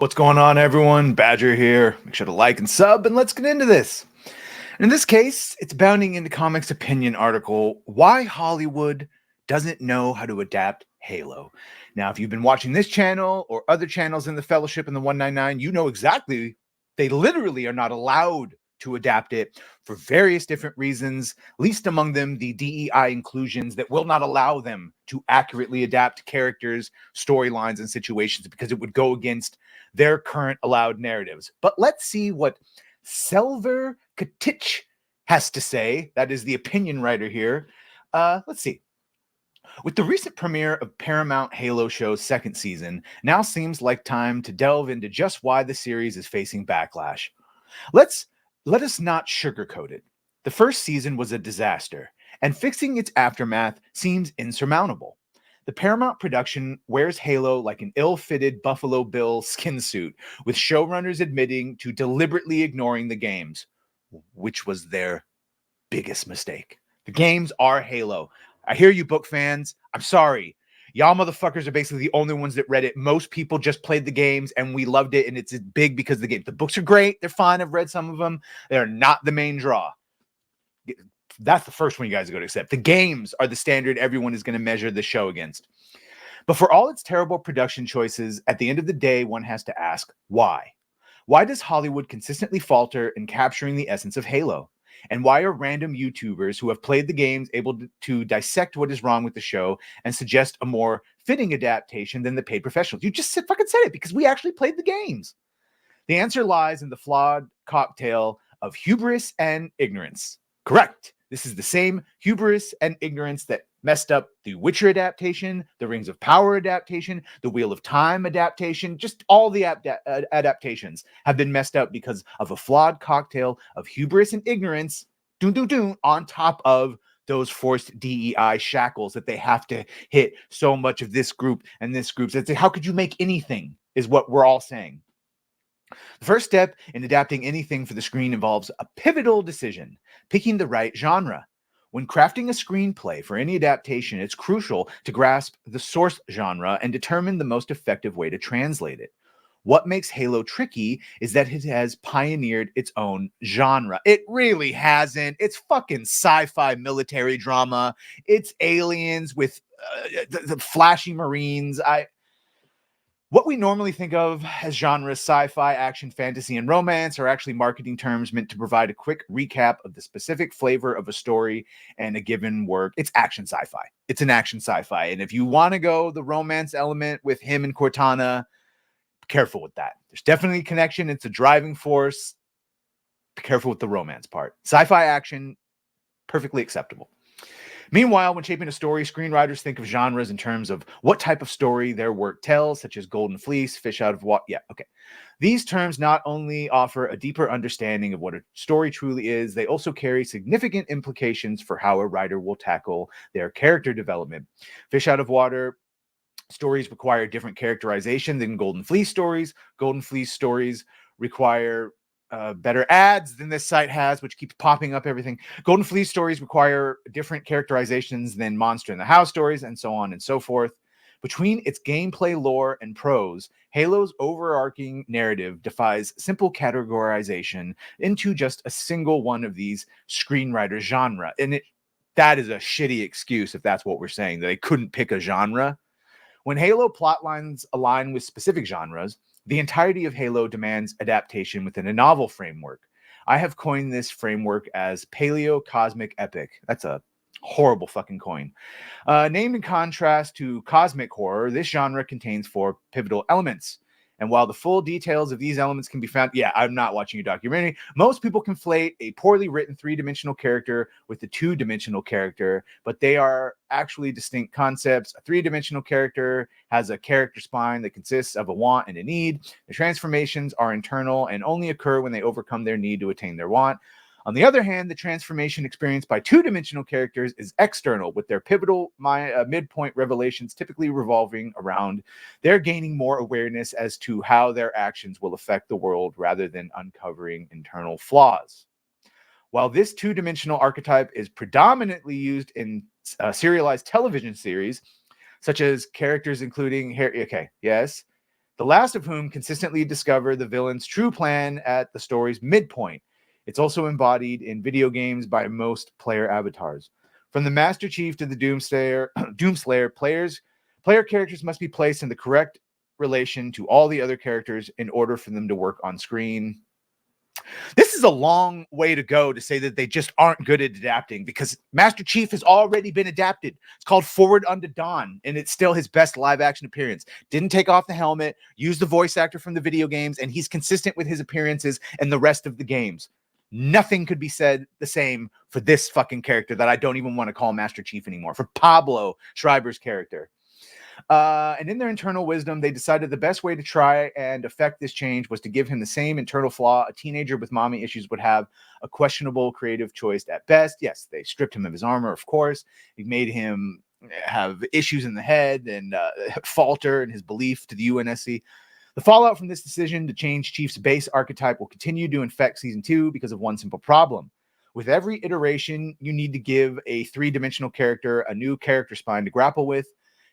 What's going on, everyone? Badger here. Make sure to like and sub, and let's get into this. In this case, it's bounding into comics opinion article, Why Hollywood Doesn't Know How to Adapt Halo. Now, if you've been watching this channel or other channels in the Fellowship and the 199, you know exactly they literally are not allowed to adapt it for various different reasons, least among them the DEI inclusions that will not allow them to accurately adapt characters, storylines, and situations because it would go against their current allowed narratives. But let's see what Selver Katich has to say. That is the opinion writer here. Let's see. With the recent premiere of Paramount Halo show's second season, now seems like time to delve into just why the series is facing backlash. Let us not sugarcoat it. The first season was a disaster, and fixing its aftermath seems insurmountable. The Paramount production wears Halo like an ill-fitted Buffalo Bill skin suit, with showrunners admitting to deliberately ignoring the games, which was their biggest mistake. The games are Halo. I hear you, book fans. I'm sorry. Y'all motherfuckers are basically the only ones that read it. Most people just played the games and we loved it, and it's big because the game. The books are great. They're fine. I've read some of them. They're not the main draw. That's the first one you guys are going to accept. The games are the standard everyone is going to measure the show against. But for all its terrible production choices, at the end of the day, one has to ask, why? Why does Hollywood consistently falter in capturing the essence of Halo? And why are random YouTubers who have played the games able to dissect what is wrong with the show and suggest a more fitting adaptation than the paid professionals? You just fucking said it because we actually played the games. The answer lies in the flawed cocktail of hubris and ignorance. Correct. This is the same hubris and ignorance that messed up the Witcher adaptation, the Rings of Power adaptation, the Wheel of Time adaptation. Just all the adaptations have been messed up because of a flawed cocktail of hubris and ignorance, on top of those forced DEI shackles that they have to hit so much of this group and this group. So how could you make anything is what we're all saying. The first step in adapting anything for the screen involves a pivotal decision, picking the right genre. When crafting a screenplay for any adaptation, it's crucial to grasp the source genre and determine the most effective way to translate it. What makes Halo tricky is that it has pioneered its own genre. It really hasn't. It's fucking sci-fi military drama. It's aliens with the flashy Marines. What we normally think of as genres, sci-fi, action, fantasy, and romance, are actually marketing terms meant to provide a quick recap of the specific flavor of a story and a given work. It's action sci-fi. It's an action sci-fi. And if you want to go the romance element with him and Cortana, be careful with that. There's definitely a connection. It's a driving force. Be careful with the romance part. Sci-fi action, perfectly acceptable. Meanwhile, when shaping a story, screenwriters think of genres in terms of what type of story their work tells, such as Golden Fleece, Fish Out of Water. Yeah, okay. These terms not only offer a deeper understanding of what a story truly is, they also carry significant implications for how a writer will tackle their character development. Fish Out of Water stories require different characterization than Golden Fleece stories. Golden Fleece stories require better ads than this site has, which keeps popping up everything. Golden Fleece stories require different characterizations than Monster in the House stories, and so on and so forth. Between its gameplay lore and prose, Halo's overarching narrative defies simple categorization into just a single one of these screenwriter genre. And that is a shitty excuse if that's what we're saying, that they couldn't pick a genre. When Halo plotlines align with specific genres, the entirety of Halo demands adaptation within a novel framework. I have coined this framework as Paleo Cosmic Epic. That's a horrible fucking coin. Named in contrast to cosmic horror, this genre contains four pivotal elements. And while the full details of these elements can be found, yeah, I'm not watching a documentary. Most people conflate a poorly written three-dimensional character with a two-dimensional character, but they are actually distinct concepts. A three-dimensional character has a character spine that consists of a want and a need. The transformations are internal and only occur when they overcome their need to attain their want. On the other hand, the transformation experienced by two-dimensional characters is external, with their pivotal midpoint revelations typically revolving around their gaining more awareness as to how their actions will affect the world rather than uncovering internal flaws. While this two-dimensional archetype is predominantly used in serialized television series, such as characters including the last of whom consistently discover the villain's true plan at the story's midpoint. It's also embodied in video games by most player avatars. From the Master Chief to the Doomslayer, player characters must be placed in the correct relation to all the other characters in order for them to work on screen. This is a long way to go to say that they just aren't good at adapting, because Master Chief has already been adapted. It's called Forward Unto Dawn, and it's still his best live action appearance. Didn't take off the helmet, used the voice actor from the video games, and he's consistent with his appearances in the rest of the games. Nothing could be said the same for this fucking character that I don't even want to call Master Chief anymore, for Pablo Schreiber's character. And in their internal wisdom, they decided the best way to try and affect this change was to give him the same internal flaw a teenager with mommy issues would have, a questionable creative choice at best. Yes, they stripped him of his armor, of course. They made him have issues in the head and falter in his belief to the UNSC. The fallout from this decision to change Chief's base archetype will continue to infect Season 2 because of one simple problem. With every iteration, you need to give a three-dimensional character a new character spine to grapple with.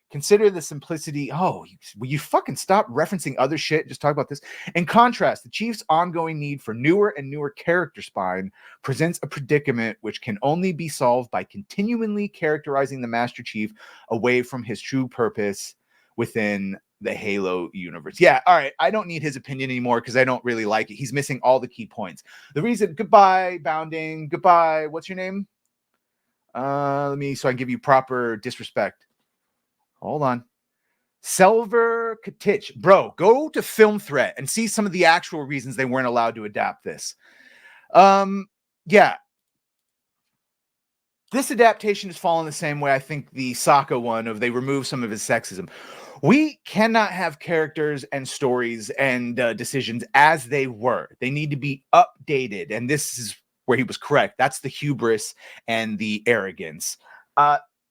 Consider the simplicity. Oh, will you fucking stop referencing other shit? Just talk about this. In contrast, the Chief's ongoing need for newer and newer character spine presents a predicament which can only be solved by continually characterizing the Master Chief away from his true purpose within the Halo universe. Yeah, all right. I don't need his opinion anymore because I don't really like it. He's missing all the key points. The reason, goodbye, Bounding. Goodbye. What's your name? So I can give you proper disrespect. Hold on. Selver Katich. Bro, go to Film Threat and see some of the actual reasons they weren't allowed to adapt this. Yeah. This adaptation has fallen the same way I think the Sokka one of they remove some of his sexism. We cannot have characters and stories and decisions as they were. They need to be updated. And this is where he was correct. That's the hubris and the arrogance.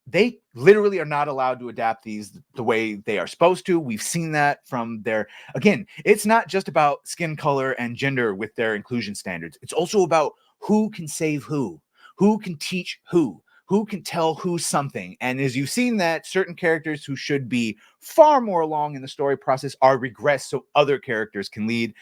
They literally are not allowed to adapt these the way they are supposed to. We've seen that from their, again, it's not just about skin color and gender with their inclusion standards. It's also about who can save who can teach who can tell who something. And as you've seen that certain characters who should be far more along in the story process are regressed so other characters can lead.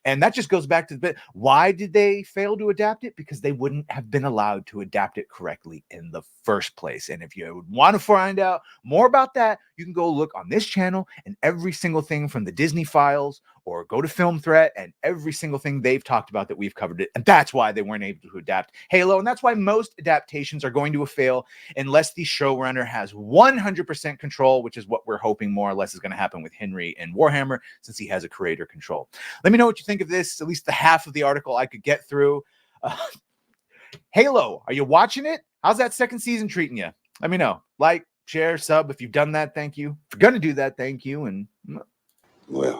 And that just goes back to the bit. Why did they fail to adapt it? Because they wouldn't have been allowed to adapt it correctly in the first place. And if you want to find out more about that, you can go look on this channel and every single thing from the Disney Files, or go to Film Threat and every single thing they've talked about that we've covered it. And that's why they weren't able to adapt Halo. And that's why most adaptations are going to fail unless the showrunner has 100% control, which is what we're hoping more or less is going to happen with Henry and Warhammer, since he has a creator control. Let me know what you think of this, at least the half of the article I could get through. Halo, are you watching it? How's that second season treating you? Let me know. Like, share, sub if you've done that. Thank you. If you're going to do that, thank you. And well,